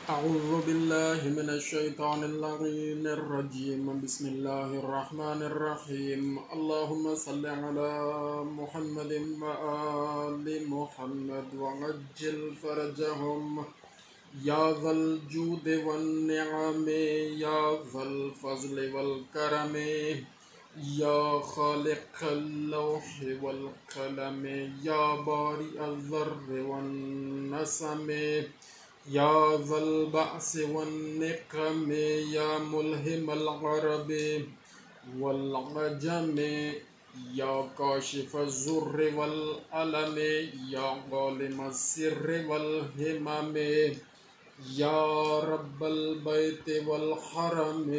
أعوذ بالله من الشيطان اللعين الرجيم بسم الله الرحمن الرحيم اللهم صل على محمد وآل محمد وعجل فرجهم يا ذا الجود والنعم يا ذا الفضل والكرم يا خالق اللوح والقلم يا بارئ الذر والنسم يا ذا البأس والنقم يا ملهم العرب والعجم يا كاشف الضر والألم يا عالم السر والهمم يا رب البيت والحرم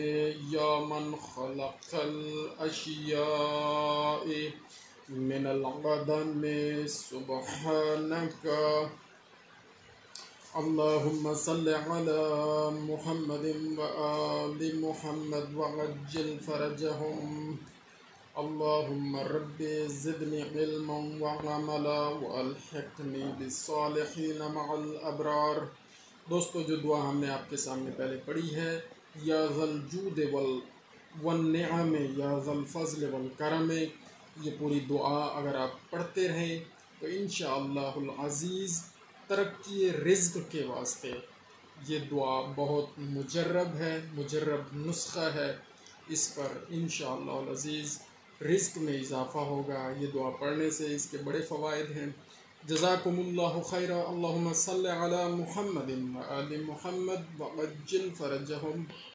يا من خلق الأشياء من العدم سبحانك اللهم صل على محمد وآل محمد وعجل فرجهم اللهم رب زدني علما وعملا والحقني بالصالحين مع الابرار. دوستو جو دعا ہم نے آپ کے سامنے پہلے پڑھی ہے، یا ذا الجود والنعم یا ذا الفضل والکرم، یہ پوری دعا اگر آپ پڑھتے رہیں تو انشاءاللہ العزیز ترقی رزق کے واسطے یہ دعا بہت مجرب ہے، مجرب نسخہ ہے. اس پر انشاءاللہ العزیز رزق میں اضافہ ہوگا. یہ دعا پڑھنے سے اس کے بڑے فوائد ہیں. جزاکم اللہ خیرا. اللہم صلی علی محمد وآل محمد وعجل فرجہم.